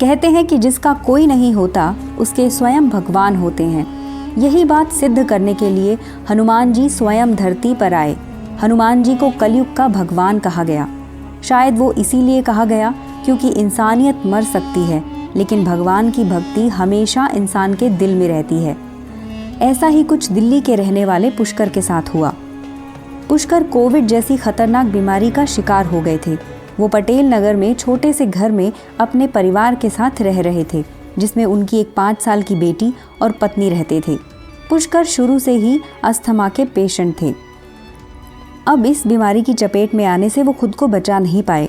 कहते हैं कि जिसका कोई नहीं होता उसके स्वयं भगवान होते हैं। यही बात सिद्ध करने के लिए हनुमान जी स्वयं धरती पर आए। हनुमान जी को कलयुग का भगवान कहा गया। शायद वो इसीलिए कहा गया क्योंकि इंसानियत मर सकती है, लेकिन भगवान की भक्ति हमेशा इंसान के दिल में रहती है। ऐसा ही कुछ दिल्ली के रहने वाले पुष्कर के साथ हुआ। पुष्कर कोविड जैसी खतरनाक बीमारी का शिकार हो गए थे। वो पटेल नगर में छोटे से घर में अपने परिवार के साथ रह रहे थे, जिसमें उनकी एक 5 साल की बेटी और पत्नी रहते थे। पुष्कर शुरू से ही अस्थमा के पेशेंट थे। अब इस बीमारी की चपेट में आने से वो खुद को बचा नहीं पाए।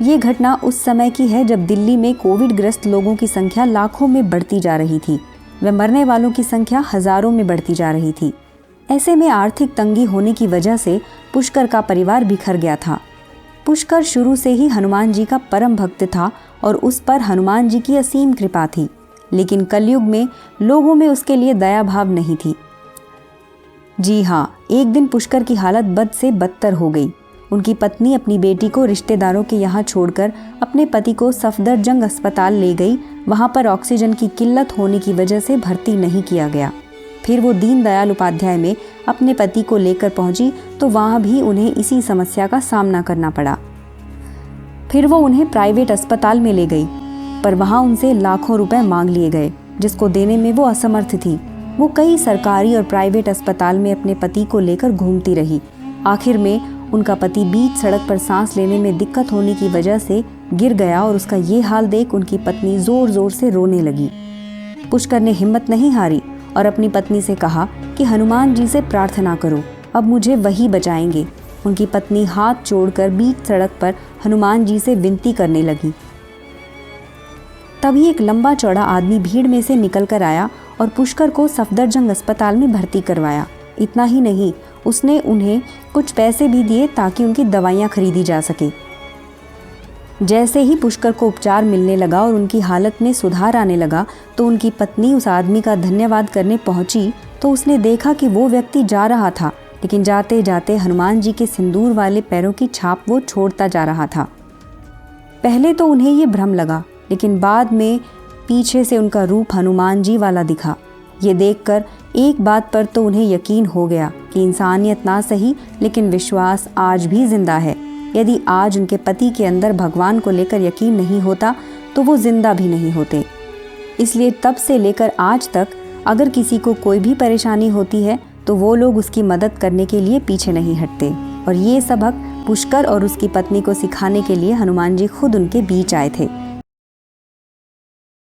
ये घटना उस समय की है जब दिल्ली में कोविड ग्रस्त लोगों की संख्या लाखों में बढ़ती जा रही थी व मरने वालों की संख्या हजारों में बढ़ती जा रही थी। ऐसे में आर्थिक तंगी होने की वजह से पुष्कर का परिवार बिखर गया था। पुष्कर शुरू से ही हनुमान जी का परम भक्त था और उस पर हनुमान जी की असीम कृपा थी, लेकिन कलयुग में लोगों में उसके लिए दया भाव नहीं थी। जी हाँ, एक दिन पुष्कर की हालत बद से बदतर हो गई। उनकी पत्नी अपनी बेटी को रिश्तेदारों के यहाँ छोड़कर अपने पति को सफदरजंग अस्पताल ले गई। वहाँ पर ऑक्सीजन की किल्लत होने की वजह से भर्ती नहीं किया गया। फिर वो दीनदयाल उपाध्याय में अपने पति को लेकर पहुंची तो वहाँ भी उन्हें इसी समस्या का सामना करना पड़ा। फिर वो उन्हें प्राइवेट अस्पताल में ले गई, पर वहाँ उनसे लाखों रुपए मांग लिए गए, जिसको देने में वो असमर्थ थी। वो कई सरकारी और प्राइवेट अस्पताल में अपने पति को लेकर घूमती रही। आखिर में उनका पति बीच सड़क पर सांस लेने में दिक्कत होने की वजह से गिर गया और उसका ये हाल देख उनकी पत्नी जोर जोर से रोने लगी। पुष्कर ने हिम्मत नहीं हारी और अपनी पत्नी से कहा कि हनुमान जी से प्रार्थना करो, अब मुझे वही बचाएंगे। उनकी पत्नी हाथ जोड़कर बीच सड़क पर हनुमान जी से विनती करने लगी। तभी एक लंबा चौड़ा आदमी भीड़ में से निकल कर आया और पुष्कर को सफदरजंग अस्पताल में भर्ती करवाया। इतना ही नहीं, उसने उन्हें कुछ पैसे भी दिए ताकि उनकी दवाइयाँ खरीदी जा सके। जैसे ही पुष्कर को उपचार मिलने लगा और उनकी हालत में सुधार आने लगा तो उनकी पत्नी उस आदमी का धन्यवाद करने पहुंची तो उसने देखा कि वो व्यक्ति जा रहा था, लेकिन जाते जाते हनुमान जी के सिंदूर वाले पैरों की छाप वो छोड़ता जा रहा था। पहले तो उन्हें ये भ्रम लगा, लेकिन बाद में पीछे से उनका रूप हनुमान जी वाला दिखा। ये देखकर एक बात पर तो उन्हें यकीन हो गया कि इंसानियत ना सही, लेकिन विश्वास आज भी जिंदा है। यदि आज उनके पति के अंदर भगवान को लेकर यकीन नहीं होता तो वो जिंदा भी नहीं होते। इसलिए तब से लेकर आज तक अगर किसी को कोई भी परेशानी होती है तो वो लोग उसकी मदद करने के लिए पीछे नहीं हटते। और ये सबक पुष्कर और उसकी पत्नी को सिखाने के लिए हनुमान जी खुद उनके बीच आए थे।